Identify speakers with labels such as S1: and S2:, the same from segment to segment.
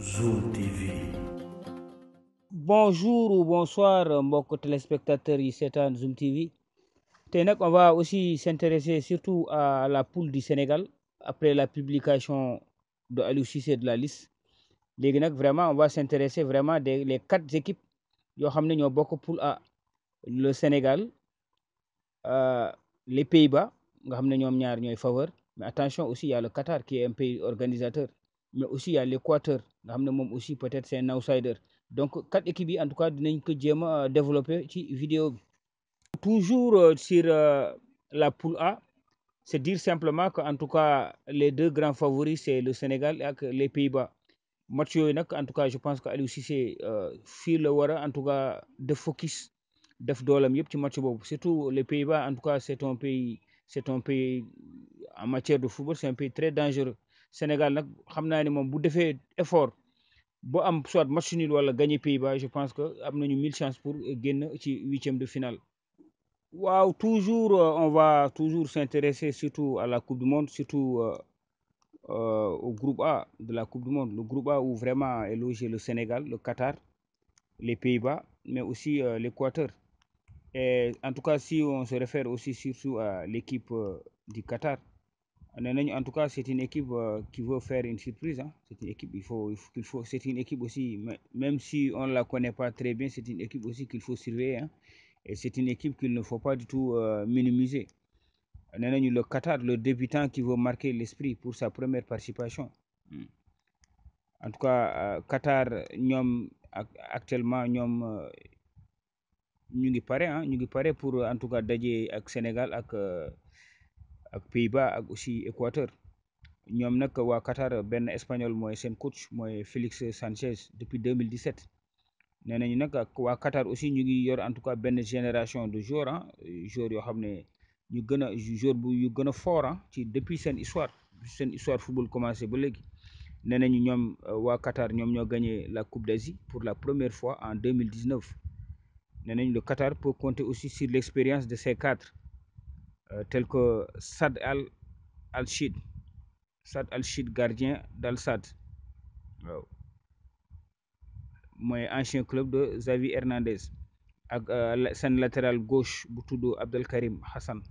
S1: Zoom TV.
S2: Bonjour ou bonsoir mbokk téléspectateurs yi seetaan Zoom TV tey nag on va aussi s'intéresser surtout à la poule du Sénégal après la publication de Aliou Cissé de la liste. Léegi nag vraiment on va s'intéresser vraiment les 4 équipes yoo xam ne ñoo bokk poule A: le Sénégal, les Pays-Bas nga xam ne ñoom ñaar ñooy faveur, mais attention aussi il y a le Qatar qui est un pays organisateur, mais aussi il y a l'Équateur nga xam ne moom aussi peut-être c'est un outsider. Donc 4 équipes yi en tout cas dinañ ko jéem a développer ci vidéo bi. Toujours sur la poule A, c'est dire simplement que en tout cas les 2 grands favoris c'est le Sénégal ak les Pays-Bas. Match yooyu nag en tout cas je pense que Aliou Cissé fii la war a en tout cas def focus def doolam yëpp ci match boobu, surtout les Pays-Bas. En tout cas c'est un pays en matière de football, c'est un pays très dangereux. Sénégal nag xam naa ne moom bu defee effort ba am soit match nul wala gagner Pays-Bas, je pense que am nañu 1000 chances pour génn ci 8e de finale. Waaw, toujours on va toujours s'intéresser surtout à la Coupe du Monde, surtout au groupe A de la Coupe du Monde, le groupe A où vraiment est logé le Sénégal, le Qatar, les Pays-Bas, mais aussi l'Équateur. Et en tout cas, si on se réfère aussi surtout à l'équipe du Qatar, en tout cas, c'est une équipe qui veut faire une surprise, hein. C'est une équipe, c'est une équipe aussi, même si on ne la connaît pas très bien, c'est une équipe aussi qu'il faut surveiller, hein. Et c'est une équipe qu'il ne faut pas du tout minimiser. Le Qatar, le débutant qui veut marquer l'esprit pour sa première participation. En tout cas Qatar ñoom actuellement ñoom ñu ngi pare pour en tout cas daje ak Sénégal ak Pays-Bas ak aussi Équateur. ñoom nag waa Qatar benn espagnol mooy seen coach mooy Félix Sanchez depuis 2017. nee nañu nag waa Qatar aussi ñu ngi yor en tout cas benn génération de joueurs joueurs yoo xam ne ñu gën a joueur yu gën a fort ci depuis seen histoire football commencé ba léegi. nee nañu ñoom waa Qatar ñoom ñoo gagné la Coupe d'Asie pour la première fois en 2019. nee nañu le Qatar peut compter aussi sur l'expérience de ses cadres tels que Saad Al-Rachid, gardien d'Al Sadd, waaw mooy ancien club de Xavi Hernandez, ak seen latéral gauche bu tudd Abdelkarim Hassan,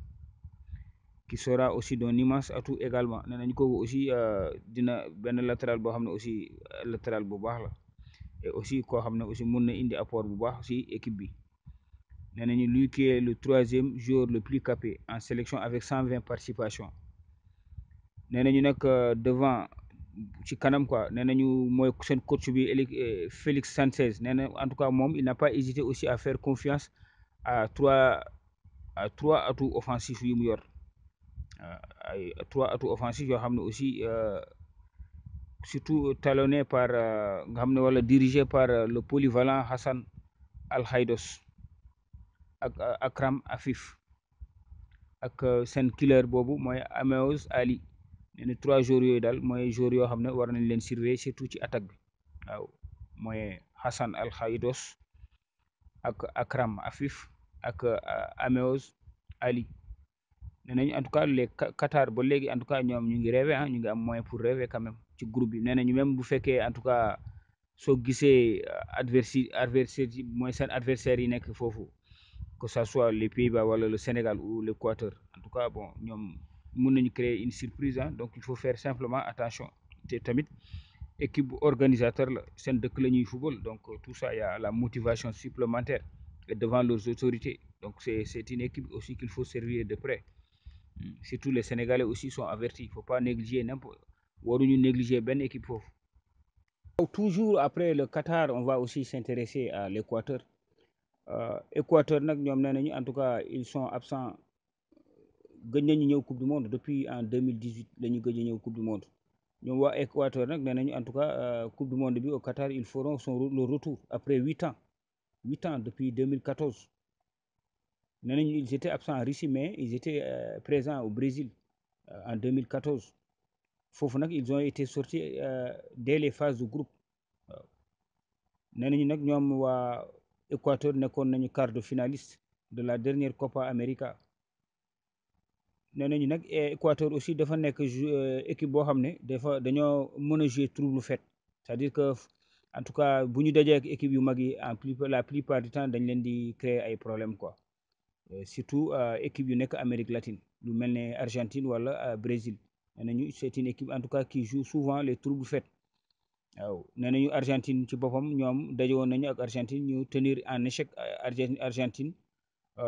S2: qui sera aussi d'un immense atout également. nee nañu kooku aussi dina benn latéral boo xam ne aussi latéral bu baax la, et aussi koo xam ne aussi mun na indi apport bu baax ci équipe bi. nee nañu lui qui est le 3e joueur le plus capé en sélection avec 120 participations. nee nañu nag devant ci kanam quoi, nee nañu mooy seen coach bi Félix Sanchez. nee na en tout cas moom il n'a pas hésité aussi à faire confiance à trois atouts offensifs yu mu yor, ay 3 atouts offensifs yoo xam ne aussi surtout talonné par nga xam ne wala dirigé par le polyvalent Hassan Al-Khaïdos ak Akram Afif ak seen killer boobu mooy Ameouz Ali. nee na 3 joueurs yooyu daal mooy joueurs yoo xam ne war nañ leen surveiller surtout ci attaque bi. waaw mooy Hassan Al-Khaïdos ak Akram Afif ak Ameouz Ali. nee nañu en tout cas les Qatar ba léegi en tout cas ñoom ñu ngi rêver ñu ngi am moyen pour rêver quand même ci groupe bi. nee nañu même bu fekkee en tout cas soo gisee adversaire mooy seen adversaires yi nekk foofu, que ça soit les Pays-Bas wala le Sénégal ou l'Équateur, en tout cas bon ñoom mun nañu créer une surprise, donc il faut faire simplement attention. te tamit équipe organisateur la, seen dëkk la ñuy football, donc tout ça il y a la motivation supplémentaire devant leurs autorités. Donc c'est une équipe aussi qu'il faut surveiller de près. Surtout les Sénégalais aussi sont avertis, il faut pas négliger waruñu négliger benn équipe foofu. Toujours après le Qatar, on va aussi s'intéresser à l'Équateur. Équateur nag ñoom nee nañu en tout cas ils sont absents, gëj nañu ñëw Coupe du Monde depuis en 2018 la ñu gëj a ñëw Coupe du Monde. ñoom waa Équateur nag nee nañu en tout cas Coupe du Monde bi au Qatar ils feront le retour après 8 ans depuis 2014. nee nañu ils étaient absents en Russie, mais ils étaient présents au Brésil en 2014. foofu nag ils ont été sortis dès les phases de groupe. waaw nee nañu nag ñoom waa Équateur nekkoon nañu quart de finaliste de la dernière Copa América. nee nañu nag Équateur aussi dafa nekk équipe boo xam ne dañoo mën a jouer trouble fête, c'est-à-dire que en tout cas bu ñu dajee ak équipe yu mag yi la plupart du temps dañ leen di créer ay problèmes quoi. Surtout équipe yu nekk Amérique latine lu mel ne Argentine wala Brésil nee nañu c'est une équipe en tout cas qui joue souvent les troubles faits. waaw nee nañu Argentine ci boppam ñoom daje woon nañu ak Argentine ñu tenir en échec Argentine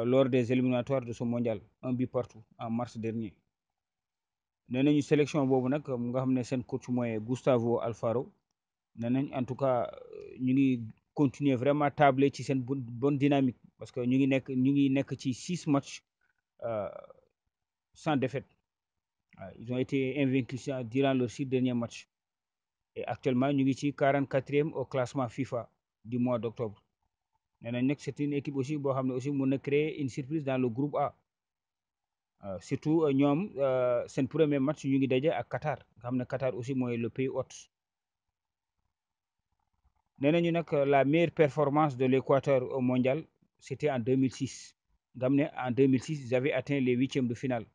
S2: lors des éliminatoires de ce mondial un but partout en mars dernier. nee nañu sélection boobu nag nga xam ne seen coach mooy Gustavo Alfaro nee nañ en tout cas ñu ngi continuer vraiment tabler ci seen bonne dynamique parce que ñu ngi nekk ci 6 matchs sans défaite. Ils ont été invaincus durant leurs 6 derniers matchs et actuellement ñu ngi ci 44e au classement FIFA du mois d'octobre. nee nañ nag c'est une équipe aussi boo xam ne aussi mën na créer une surprise dans le groupe A. Surtout ñoom seen premier match ñu ngi daje ak Qatar nga xam ne Qatar aussi mooy le pays hôte. nee nañu nag la meilleure performance de l'Équateur au mondial c'était en 2006 nga xam ne en 2006 ils avaient atteint les 8e de finale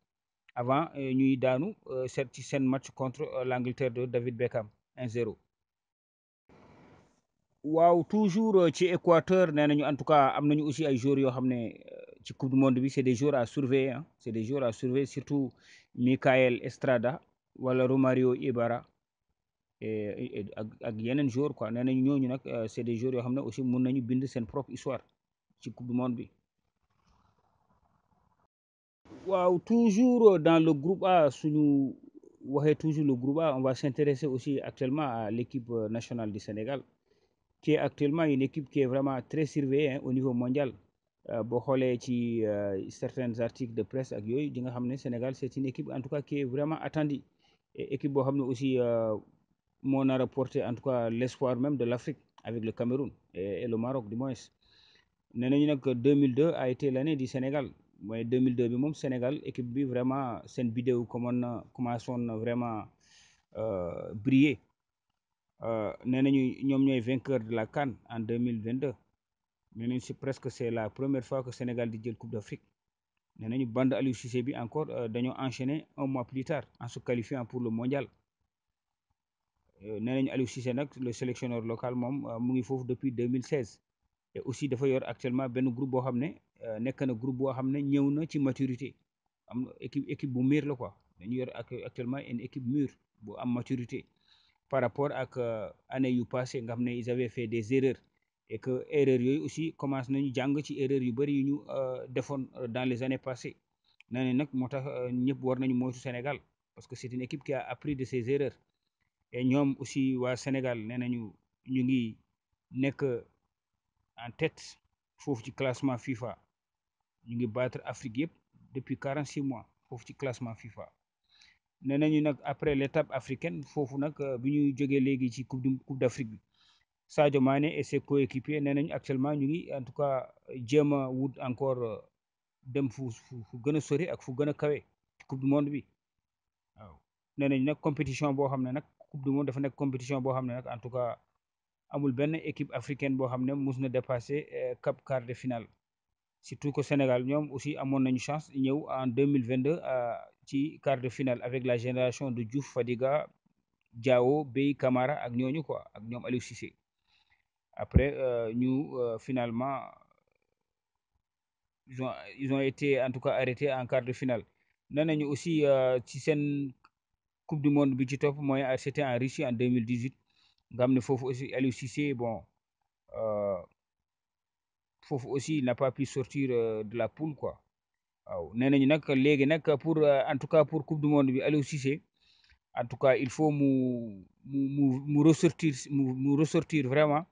S2: avant ñuy daanu ci seen match contre l'Angleterre de David Beckham 1-0. waaw toujours ci Équateur nee nañu en tout cas am nañu aussi ay joueurs yoo xam ne ci coupe du monde bi c'est des joueurs à surveiller hein. C'est des joueurs à surveiller surtout Michael Estrada wala Romario Ibarra ak yeneen joueurs quoi nee nañu ñooñu nag c'est des joueurs yoo xam ne aussi mun nañu bind seen propre histoire ci coupe du monde bi. waaw toujours dans le groupe A suñu waxee toujours le groupe A on va s'intéresser aussi actuellement à l'équipe nationale du Sénégal qui est actuellement une équipe qui est vraiment très surveillée hein, au niveau mondial. boo xoolee ci certains articles de presse ak yooyu di nga xam ne Sénégal c'est une équipe en tout cas qui est vraiment attendue et équipe boo xam ne aussi moo nar a porter en tout cas l'espoir même de l'Afrique avec le Cameroun et le Maroc du moins. nee nañu nag 2002 a été l'année du Sénégal mooy 2002 bi moom Sénégal équipe bi vraiment seen bidéo commencé woon na vraiment briller. nee nañu ñoom ñooy vainqueur de la CAN en 2022 nee nañu c'est la première fois que Sénégal di jël Coupe d'Afrique. nee nañu bande Aliou Cissé bi encore dañoo enchaîner un mois plus tard en se qualifiant pour le mondial. nee nañu Aliou Cissé nag le sélectionneur local moom mu ngi foofu depuis 2016 et aussi dafa yor actuellement benn groupe boo xam ne nekk na groupe boo xam ne ñëw na ci maturité am équipe bu mûr la quoi dañu yor actuellement une équipe mûre bu am maturité par rapport ak année yu passé nga xam ne ils avaient fait des erreurs et que erreurs yooyu aussi commencé nañu jàng ci erreurs yu bëri yu ñu defoon dans les années passées. nee nañ nag moo tax ñëpp war nañu moytu Sénégal parce que c'est une équipe qui a appris de ses erreurs et ñoom aussi waa Sénégal nee nañu ñu ngi nekk en tête foofu ci classement FIFA ñu ngi battre Afrique yëpp depuis 46 mois foofu ci classement FIFA. nee nañu nag après l'étape africaine foofu nag bi ñuy jógee léegi ci coupe d'Afrique bi Sadio Mané et ses coéquipiers nee nañu actuellement ñu ngi en tout cas jéem a wut encore dem fu gën a sori ak fu gën a kawe ci coupe du monde bi waaw. nee nañ nag compétition boo xam ne nag coupe du monde dafa nekk compétition boo xam ne nag en tout cas amul benn équipe africaine boo xam ne mus na dépasser cap quart de finale surtout que Sénégal ñoom aussi amoon nañu chance ñëw en 2022 ci quart de finale avec la génération de Diouf Fadiga Diao Bey Camara ak ñooñu quoi ak ñoom Aliou Cissé après ñu finalement ils ont été en tout cas arrêtés en quart de finale. nee nañu aussi ci seen coupe du monde bi ci topp mooy c'était en Russie en 2018 nga xam ne foofu aussi Aliou Cissé bon foofu aussi il n'a pas pu sortir de la poule quoi waaw nee nañu nag léegi nag pour en tout cas pour coupe du monde bi Aliou Cissé en tout cas il faut mu ressortir vraiment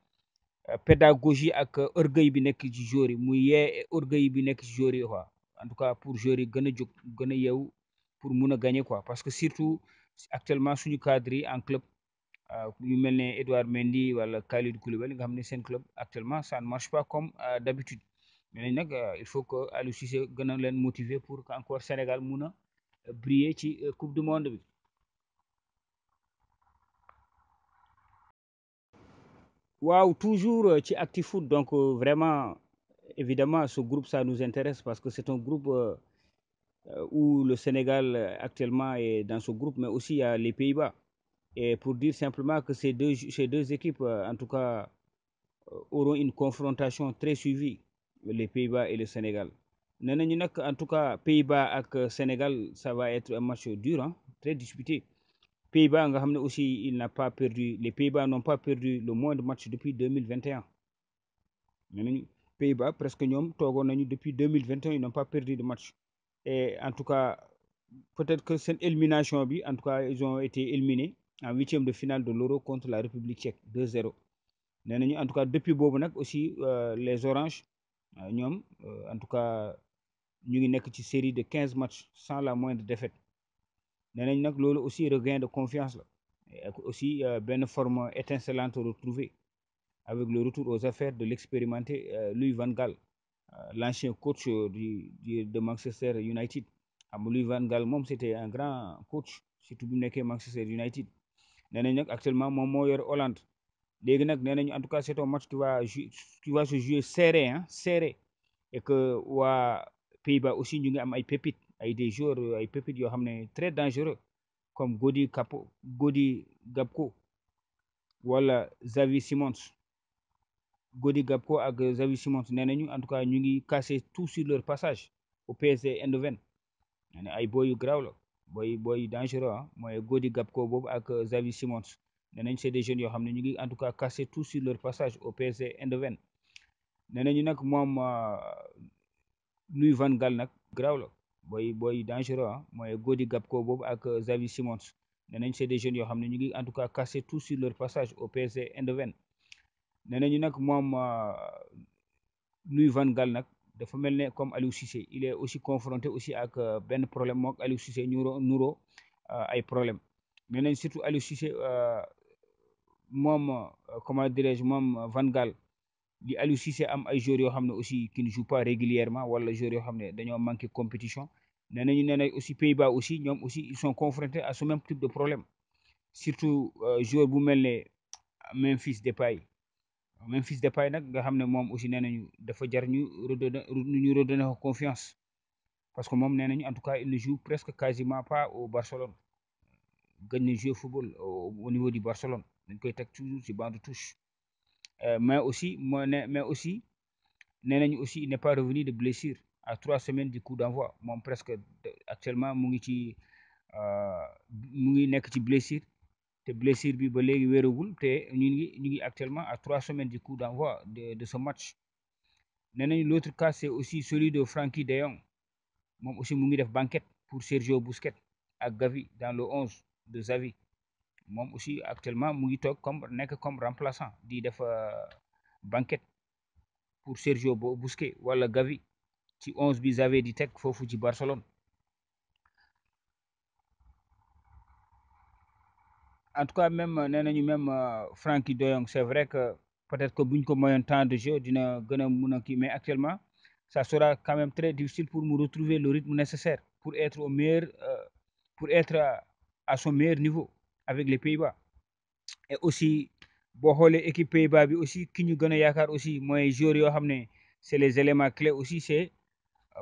S2: pédagogie ak orgueil bi nekk ci joueurs yi mu yee orgueil bi nekk ci joueurs yi quoi en tout cas pour joueurs yi gën a jóg gën a yeewu pour mun a gagner quoi parce que surtout actuellement suñu cadre yi en club yu mel ne Edouard Mendy wala Kalidou Koulibaly nga xam ne seen club actuellement ça ne marche pas comme d'habitude mais nag il faut que Aliou Cissé gën a leen motiver pour que encore Sénégal mun a briller ci coupe du monde bi. waaw toujours ci ActuFoot donc vraiment évidemment ce groupe ça nous intéresse parce que c'est un groupe où le Sénégal actuellement est dans ce groupe mais aussi il y a les Pays-Bas Et pour dire simplement que ces deux équipes, en tout cas, auront une confrontation très suivie, les Pays-Bas et le Sénégal. En tout cas, Pays-Bas et Sénégal, ça va être un match dur, hein, très disputé. Pays-Bas aussi, il n'a pas perdu, les Pays-Bas n'ont pas perdu le moindre match depuis 2021. Les Pays-Bas, presque depuis 2021, ils n'ont pas perdu de match. Et en tout cas, peut-être que cette élimination, en tout cas, ils ont été éliminés en huitième de finale de l'Euro contre la République tchèque, 2-0. En tout cas, depuis Bobonak aussi, les Oranges, en tout cas, ñu ngi nekk ci série de 15 matchs sans la moindre défaite. nee nañ aussi regain de confiance la aussi benn forme étincelante retrouvée avec le retour aux affaires de l'expérimenté Louis van Gaal, l'ancien coach de Manchester United. Louis van Gaal c'était un grand coach surtout bu mu Manchester United. nee nañ actuellement moom moo yor Hollande. léegi nag nee en tout cas c'est un match qui va se jouer serré, hein, serré, et que waa Pays-Bas aussi ñu ngi am ay pépites ay des joueurs ay pépites yoo xam ne très dangereux comme Godi Gakpo wala Xavi Simons. Godi Gakpo ak Xavi Simons nee nañu en tout cas ñu ngi casser tout sur leur passage au PSG Eindhoven. nee ay boy yu garaaw la boy dangereux, ah mooy Godi Gakpo boobu ak Xavi Simons. nee nañ c'est des jeunes yoo xam ne ñu ngi en tout cas casser tout sur leur passage au PSG Eindhoven. nee nañu nag moom Louis van Gaal nag garaaw la boy dangereux, ah mooy Godi Gakpo boobu ak Xavi Simons. nee nañ c'est des jeunes yoo xam ne ñu ngi en tout cas casser tout sur leur passage au PSG Eindhoven. nee nañu nag moom Louis van Gaal nag dafa mel ne comme Aliou Cissé il est aussi confronté aussi ak benn problème mook Aliou Cissé nuro ay problème. nee nañ surtout Aliou Cissé moom comment dirais-je moom Van Gaal li Aliou Cissé am ay joueurs yoo xam ne aussi qui ne jouent pas régulièrement wala joueurs yoo xam ne dañoo manqué compétition. nee nañ aussi Pays-Bas aussi ñoom aussi ils sont confrontés à ce même type de problème surtout joueur bu mel ne Memphis Depay nag nga xam ne moom aussi nee nañu dafa jar ñu redonner ko confiance parce que moom nee nañu en tout cas il ne joue presque quasiment pas au Barcelone. gëj na jouer football au niveau du Barcelone dañ koy teg toujours ci banc de touche. mais aussi nee nañu aussi il n'est pas revenu de blessure à 3 semaines du coup d'envoi moom presque actuellement mu ngi nekk ci blessure. te blessure bi ba léegi wéragul te ñu ngi actuellement à 3 semaines du coup d'envoi de ce match. nee nañu l'autre cas c'est aussi celui de Frenkie de Jong moom aussi mu ngi def banquette pour Sergio Busquets ak Gavi dans le 11 de Xavi. moom aussi actuellement mu ngi toog comme remplaçant di def banquette pour Sergio Busquets wala Gavi ci 11 bi Xavi di teg foofu ci Barcelone. en tout cas même nee nañu même Frenkie de Jong c'est vrai que peut-être que buñ ko mayoon temps de jeu dina gën a mun a kii mais actuellement ça sera quand même très difficile pour mu retrouver le rythme nécessaire pour être au meilleur pour être à son meilleur niveau avec les Pays-Bas. et aussi boo xoolee équipe Pays-Bas bi aussi ki ñu gën a yaakaar aussi mooy joueurs yoo xam ne c'est les éléments clés aussi c'est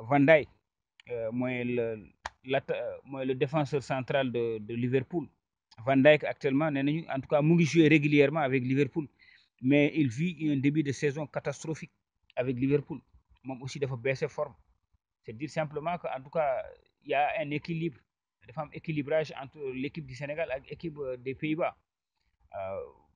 S2: Van Dijk mooy le défenseur central de Liverpool. Van Dijk actuellement nee nañu en tout cas mu ngi jouer régulièrement avec Liverpool mais il vit un début de saison catastrophique avec Liverpool moom aussi dafa baisser forme. c'est dire simplement que en tout cas il y a un équilibre dafa am équilibrage entre l'équipe du Sénégal ak équipe des Pays-Bas.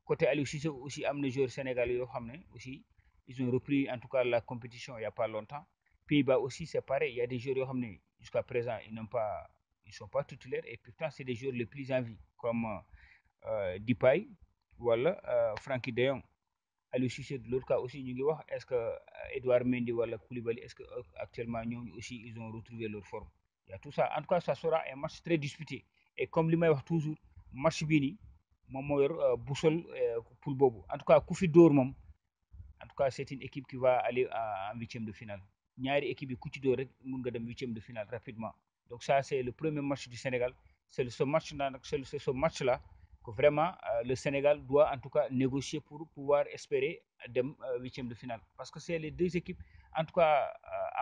S2: côté Aliou Cissé aussi am na joueurs sénégalais yoo xam ne aussi ils ont repris en tout cas la compétition il y a pas longtemps. Pays-Bas aussi c'est pareil il y a des joueurs yoo xam ne jusqu'à présent ils sont pas titulaires et pourtant c'est des joueurs les plus en vie comme Depay wala Frenkie de Jong. Aliou Cissé de l'autre cas aussi ñu ngi wax est-ce que Edouard Mendy wala Koulibaly est-ce que actuellement ñooñu aussi ils ont retrouvé leur forme. Il y a tout ça en tout cas ça sera un match très disputé et comme li may wax toujours match bii nii moom moo yor boussole pour boobu en tout cas ku fi dóor moom en tout cas c'est une équipe qui va aller en huitième de finale. ñaari équipe yi ku ci dóor rek mun nga dem huitième de finale rapidement. donc ça c'est le premier match du Sénégal c'est ce match là que vraiment le Sénégal doit en tout cas négocier pour pouvoir espérer dem huitième de finale parce que c'est les deux équipes en tout cas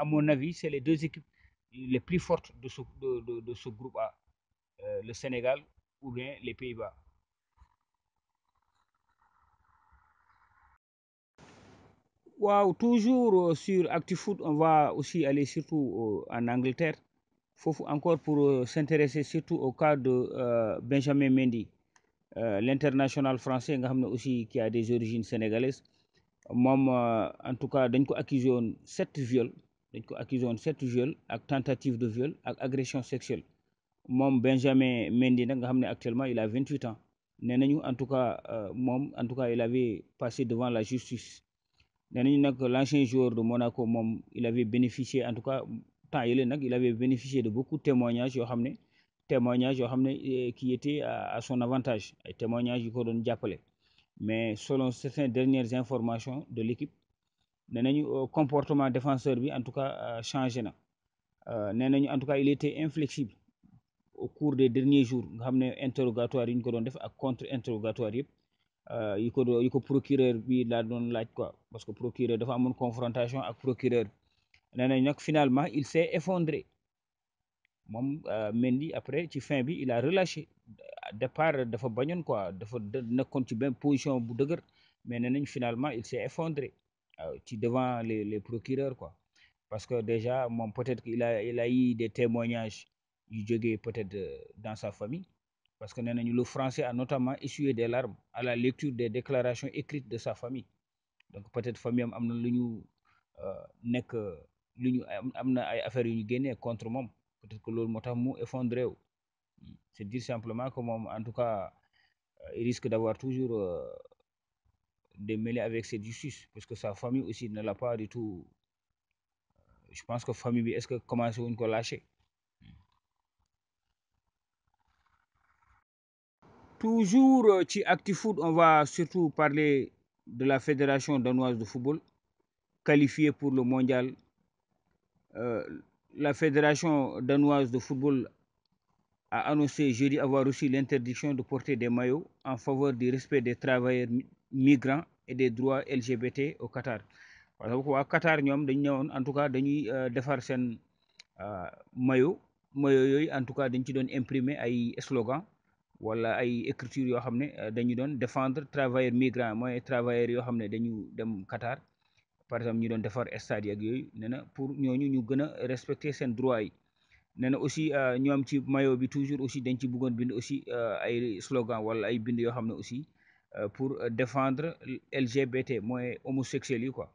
S2: à mon avis c'est les deux équipes les plus fortes de ce groupe A, le Sénégal ou bien les Pays-Bas. Wow, toujours sur ActiFoot, on va aussi aller surtout en Angleterre. Faut encore pour s'intéresser surtout au cas de Benjamin Mendy, l'international français nga xam ne aussi qui a des origines sénégalaises. moom en tout cas dañ ko accusé woon 7 viols dañ ko accusé woon 7 viols ak tentative de viol ak agression sexuelle. moom Benjamin Mendy nag nga xam ne actuellement il a 28 ans. nee nañu en tout cas moom en tout cas il avait passé devant la justice. nee nañu nag l'ancien joueur de Monaco moom il avait bénéficié en tout cas temps yële nag il avait bénéficié de beaucoup de témoignages yoo xam ne qui étaient à son avantage, ay témoignages yu ko doon jàppale. Mais selon certaines dernières informations de l'équipe nee nañu comportement défenseur bi en tout cas changé na. nee nañu en tout cas il était inflexible au cours des derniers jours nga xam ne interrogatoire yi ñu ko doon def ak contre interrogatoire yëpp yi ko procureur bi laa doon laaj quoi, parce que procureur dafa amoon confrontation ak procureur. nee nañ nag finalement il s'est effondré moom Mendy après ci fin bi il a relâché. Départ dafa bañoon quoi, dafa nekkoon ci benn position bu dëgër, mais nee nañ finalement il s'est effondré ci devant les procureurs quoi. Parce que déjà moom peut-être qu'il a eu des témoignages yu jógee peut-être dans sa famille. Parce que nee nañu le français a notamment essuyé des larmes à la lecture des déclarations écrites de sa famille. Donc peut-être famille am na lu ñu nekk lu ñu am na ay affaires yu ñu génnee contre moom, peut-être que loolu moo tax mu effondré wu. C'est dire simplement que moom en tout cas il risque d'avoir toujours des mêlées avec cette justice, parce que sa famille aussi ne l'a pas du tout. Je pense que famille bi est-ce que commencé wuñ ko lâcher. Toujours ci ActiFoot, on va surtout parler de la fédération danoise de football qualifiée pour le mondial. La fédération danoise de football a annoncé jeudi avoir reçu l'interdiction de porter des maillots en faveur du respect des travailleurs migrants et des droits LGBT au Qatar. Parce que waa Qatar ñoom dañ ñëwoon en tout cas dañuy defar seen maillot yooyu en tout cas dañ ci doon imprimer ay slogan wala ay écriture yoo xam ne dañu doon défendre travailleurs migrants mooy travailleurs yoo xam ne dañu dem Qatar par exemple ñu doon defar stade ak yooyu. nee na pour ñooñu ñu gën a respecter seen droit yi. nee na aussi ñoom ci maillot bi toujours aussi dañ ci bëggoon bind aussi ay slogan wala ay bind yoo xam ne aussi pour défendre LGBT mooy homosexuels yi quoi.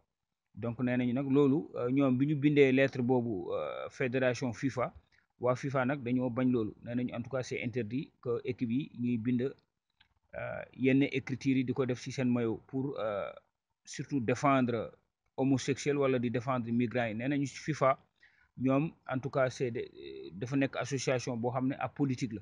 S2: Donc nee nañu nag loolu ñoom bi ñu bindee lettre boobu fédération FIFA, waa FIFA nag dañoo bañ loolu. nee nañu en tout cas c'est interdit que équipe yi ñuy bind yenn écriture yi di ko def ci seen maillot pour surtout défendre homosexuel wala di défendre migrants yi. nee nañu ci FIFA ñoom en tout cas dafa nekk association boo xam ne apolitique la,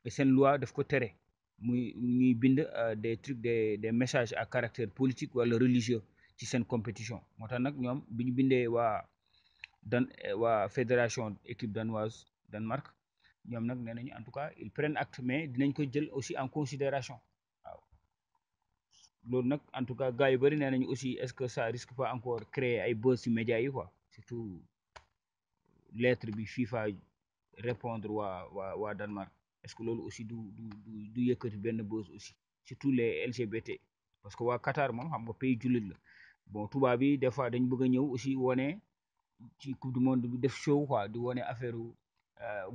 S2: et seen loi daf ko tere muy ñuy bind des trucs des messages à caractère politique wala religieux ci seen compétition. moo tax nag ñoom bi ñu bindee waa fédération équipe danoise Danemark, ñoom nag nee nañu en tout cas ils prennent acte, mais dinañ ko jël aussi en considération. waaw loolu nag en tout cas gars yu bëri nee nañu aussi est-ce que ça risque pas encore créer ay buzz ci médias yi quoi, surtout lettre bi FIFA répondre waa Danemark. Est-ce que loolu aussi du yëkkati benn buzz aussi surtout les LGBT. Parce que waa Qatar moom xam nga pays jullit la. Bon tubaab bi des fois dañ bëgg a ñëw aussi wone ci coupe du monde bi def show quoi, di wone affaire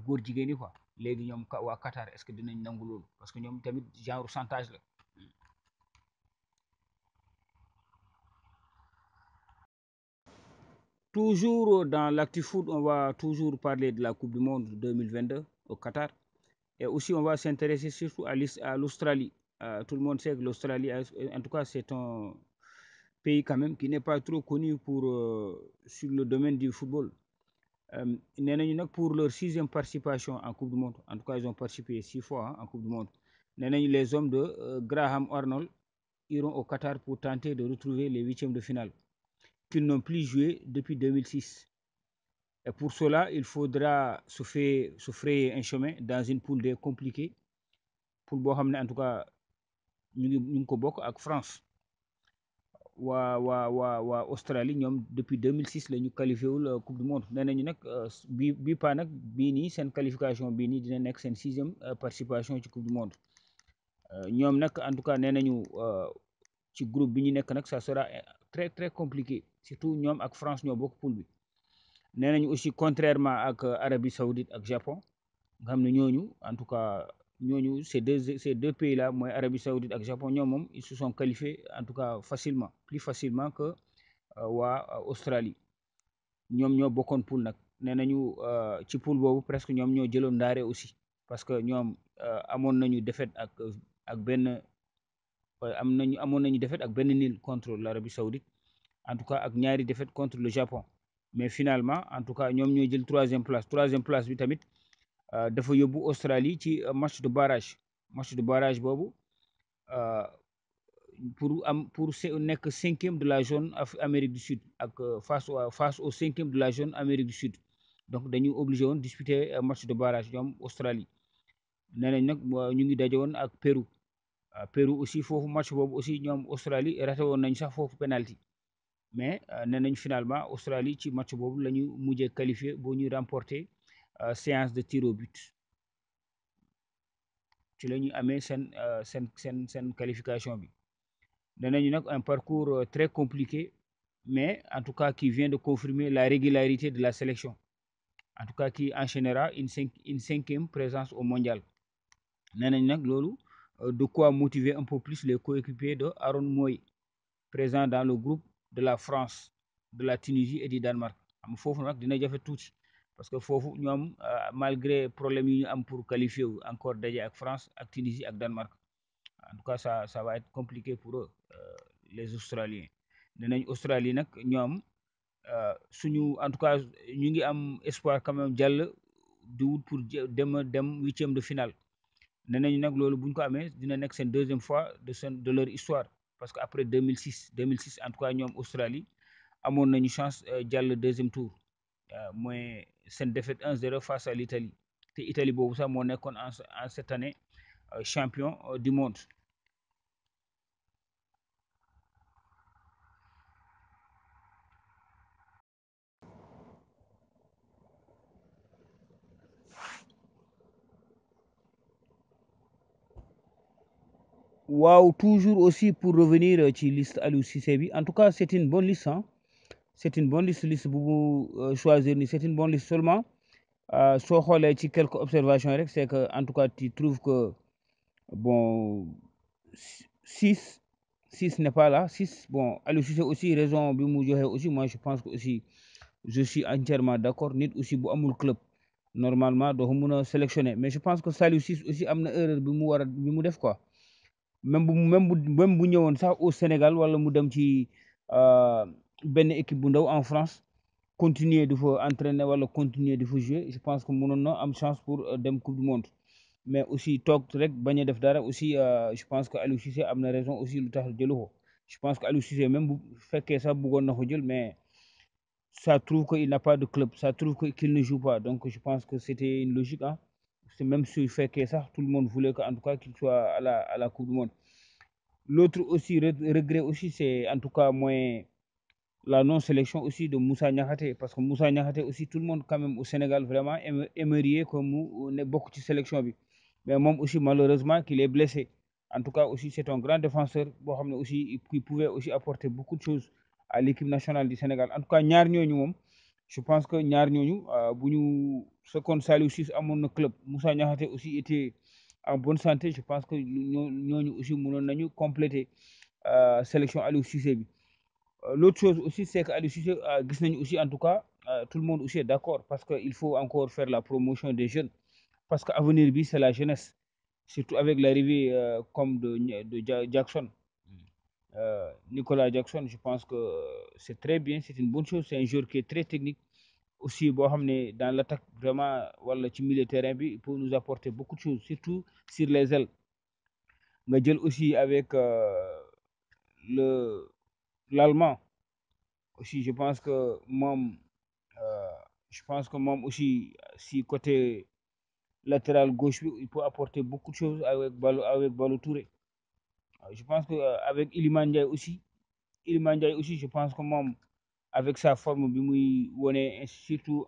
S2: góor jigéen yi quoi. léegi ñoom waa Qatar est-ce que dinañ nangu loolu, parce que ñoom tamit genre chantage la. Toujours dans l'ActiFoot, on va toujours parler de la Coupe du Monde 2022 au Qatar. Et aussi, on va s'intéresser surtout à l'Australie. Tout le monde sait que l'Australie, en tout cas, c'est un pays quand même qui n'est pas trop connu sur le domaine du football. nee nañu nag pour leur 6e participation en Coupe du Monde, en tout cas, ils ont participé 6 fois en Coupe du Monde. nee nañu les hommes de Graham Arnold iront au Qatar pour tenter de retrouver les 8e de finale qu'ils n'ont plus joué depuis 2006. Et pour cela, il faudra se frayer un chemin dans une poule D compliquée. Poule boo xam ne en tout cas ñu ngi ko bokk ak France. waa Australie ñoom depuis 2006 la ñu qualifié wul Coupe du Monde. nee nañu nag bii pas nag bii nii seen qualification bii nii dina nekk seen 6e participation ci Coupe du Monde. ñoom nag en tout cas nee nañu ci groupe bi ñu nekk nag ça sera très très compliqué surtout ñoom ak France ñoo bokk poule bi nee nañu aussi contrairement ak Arabie Saoudite ak Japon nga xam ne ñooñu en tout cas ñooñu ces deux pays là mooy Arabie Saoudite ak Japon ñoom moom ils se sont qualifiés en tout cas facilement plus facilement que waa Australie ñoom ñoo bokkoon poule nag nee nañu ci poule boobu presque ñoom ñoo jëloon ndaare aussi parce que ñoom amoon nañu défaite ak benn amoon nañu défaite ak benn nil contre l'Arabie Saoudite en tout cas ak ñaari défaite contre le Japon mais finalement en tout cas ñoom ñoo jël troisième place bi tamit dafa yóbbu Australie ci match de barrage boobu pour nekk cinquième de la zone Amérique du Sud ak face au cinquième de la zone Amérique du Sud donc dañu obligé woon disputer match de barrage ñoom Australie nee nañ nag ñu ngi daje woon ak Pérou aussi foofu match boobu aussi ñoom Australie raté woon nañ sax foofu penalty mais nee nañ finalement Australie ci match boobu la ñu mujjee qualifié boo ñuy remporter séance de tir au but ci la ñuy amee seen qualification bi nee nañu nag un parcours très compliqué mais en tout cas qui vient de confirmer la régularité de la sélection en tout cas qui enchaînera une cinquième présence au mondial nee nañ nag loolu de quoi motiver un peu plus les coéquipiers de Aaron Moy présent dans le groupe de la France de la Tunisie et du Danemark am foofu nag dina jafe tuuti parce que foofu ñoom malgré problème yi ñu am pour qualifier wu encore daje ak France ak Tunisie ak Danemark en tout cas ça va être compliqué pour eux les Australiens nee nañ Australie nag ñoom suñu en tout cas ñu ngi am espoir quand même jàll di wut pour dem huitième de finale nee nañu nag loolu bu ñu ko amee dina nekk seen deuxième fois de leur histoire parce que après 2006 en tout cas ñoom Australie amoon nañu chance jàll deuxième tour mooy seen défaite 1-0 face à l'Italie te Italie boobu sax moo nekkoon en cette année champion du monde. waaw toujours aussi pour revenir ci liste Aliou Cissé bi en tout cas c'est une bonne liste hein c'est une bonne liste bu mu choisir ni c'est une bonne liste seulement soo xoolee ci quelques observations rek c'est que en tout cas tu trouves que bon six n'est pas là bon Aliou Cissé aussi raison bi mu joxe aussi moi je pense que aussi je suis entièrement d'accord nit aussi bu amul club normalement doo ko mën a sélectionner mais je pense que Saliou Ciss aussi am na erreur bi mu def quoi même bu ñëwoon sax au Sénégal wala mu dem ci benn équipe bu ndaw en France continuer di fa entraîner wala continuer di fa jouer je pense que mënoon na am chance pour dem coupe du monde mais aussi toog rek bañ a def dara aussi je pense que Aliou Cissé am na raison aussi lu tax jëlu ko je pense que Aliou Cissé même bu fekkee sax bëggoon na ko jël mais ça trouve qu'il n'a pas de club ça trouve qu'il ne joue pas donc je pense que c'était une logique hein c'est même su fekkee sax tout le monde voulait que en tout cas qu'il soit à la coupe du monde l'autre aussi regret aussi c'est en tout cas moins la non-sélection aussi de Moussa Niakhaté parce que Moussa Niakhaté aussi tout le monde quand même au Sénégal vraiment aimerait que mu ne bokk ci sélection bi mais moom aussi malheureusement qu'il est blessé en tout cas aussi c'est un grand défenseur boo xam ne aussi qui pouvait aussi apporter beaucoup de choses à l'équipe nationale du Sénégal en tout cas ñaar ñooñu moom je pense que ñaar ñooñu bu ñu fekkoon Saliou Ciss amoon na club Moussa Niakhaté aussi était en bonne santé je pense que ñooñu aussi mënoon nañu compléter sélection Aliou Cissé bi l'autre chose aussi c'est que Aliou Cissé gis nañu aussi en tout cas tout le monde aussi est d'accord parce que il faut encore faire la promotion des jeunes parce que avenir bi c'est la jeunesse surtout avec l'arrivée comme de Jackson Nicolas Jackson je pense que c'est très bien c'est une bonne chose c'est un joueur qui est très technique aussi boo xam ne dans l'attaque vraiment wala ci milieu terrain bi il peut nous apporter beaucoup de choses surtout sur les ailes nga jël aussi avec le l'allemand aussi je pense que moom aussi si côté latéral gauche bi il peut apporter beaucoup de choses avec Ballo Touré je pense que avec Iliman Ndiaye aussi je pense que moom avec sa forme bi muy wone surtout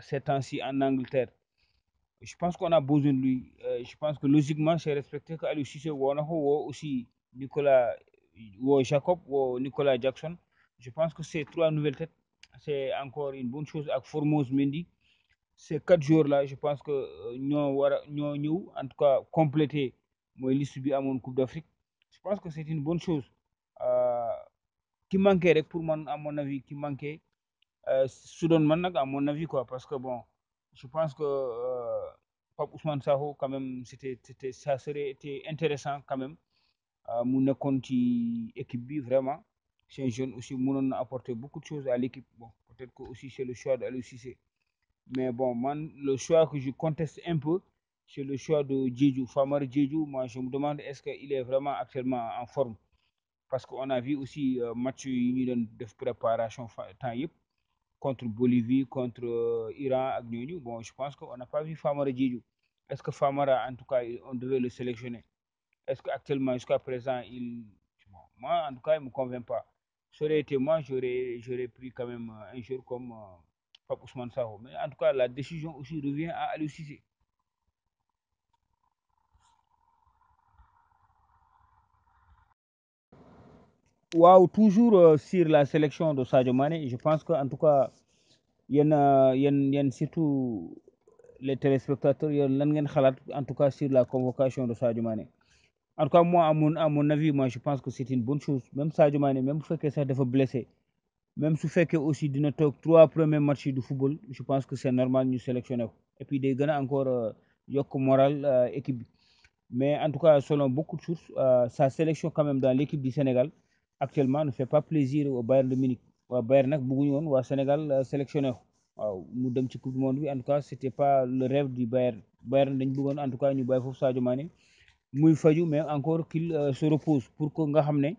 S2: ces temps-ci en Angleterre je pense qu'on a besoin de lui je pense que logiquement c'est respecté que Aliou Cissé woo na ko woo aussi woo Jacob woo Nicolas Jackson Je pense que ces 3 nouvelles têtes, c'est encore une bonne chose. Avec Formose Mendy, ces 4 joueurs-là, je pense que ñoo en tout cas compléter mooy liste bi amoon Coupe d'Afrique. Je pense que c'est une bonne chose. Qui manquait rek pour moi, à mon avis, qui manquait, su doon man nag à mon avis quoi, parce que bon, je pense que Pape Ousmane Sakho quand même ça serait été intéressant quand même mu nekkoon ci équipe bi vraiment. C'est un jeune aussi mënoon na apporter beaucoup de choses à l'équipe. Bon, peut-être que aussi c'est le choix d'Aliou Cissé. Mais bon, man, le choix que je conteste un peu, c'est le choix de Diédhiou. Famara Diédhiou, moi je me demande est-ce qu'il est vraiment actuellement en forme. Parce qu'on a vu aussi match yi ñu doon def préparation temps yëpp contre Bolivie, contre Iran ak ñooñu. Bon, je pense qu'on n'a pas vu Famara Diédhiou. Est-ce que Famara, en tout cas, on devait le sélectionner? Est-ce qu'actuellement, jusqu'à présent, bon, moi, en tout cas, il ne me convainc pas. Ça aurait été moi, j'aurais pris quand même un joueur comme Pape Ousmane Sakho. Mais en tout cas, la décision aussi revient à Aliou Cissé. Waouh, toujours sur la sélection de Sadio Mané, je pense qu'en tout cas, il y a surtout les téléspectateurs, en tout cas sur la convocation de Sadio Mané. En tout cas, moi, à mon avis, moi, je pense que c'est une bonne chose. Même Sadio Mané, même si ça devait blessé, même si fait que aussi dina toog 3 premiers matchs de football, je pense que c'est normal ñu sélectionner ko. Et puis day gën a encore yokk moral équipe bi. Mais en tout cas, selon beaucoup de sources, sa sélection quand même dans l'équipe du Sénégal actuellement ne fait pas plaisir au Bayern de Munich. Waa Bayern nag bëgguñu woon waa Sénégal sélectionné ko. Waaw mu dem ci coupe du monde bi, en tout cas c'était pas le rêve du Bayern. Bayern dañ bëggoon en tout cas ñu bàyyi foofu Sadio Mané muy faju, mais encore qu'il se repose pour que nga xam ne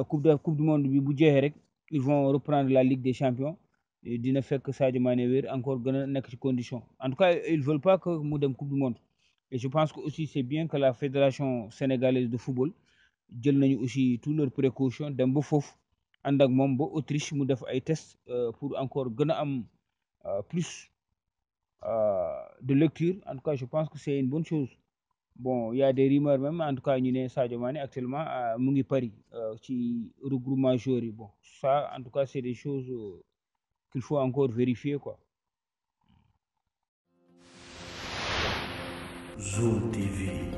S2: coupe du monde bi bu jeexee rek ils vont reprendre la Ligue des Champions. Et dina fekk Sadio Mané wér encore gën a nekk ci condition. En tout cas, ils veulent pas que mu dem coupe du monde. Et je pense que aussi c'est bien que la fédération sénégalaise de football jël nañu aussi toutes leurs précautions dem ba foofu ànd ak moom ba Autriche mu def ay tests pour encore gën a am plus de lecture. En tout cas, je pense que c'est une bonne chose. Bon, il y a des rumeurs même, en tout cas, ñu ne Sadio Mané actuellement mu ngi Paris ci regroupement joueurs yi. Bon, ça, en tout cas, c'est des choses qu'il faut encore vérifier, quoi.
S1: Zoom TV.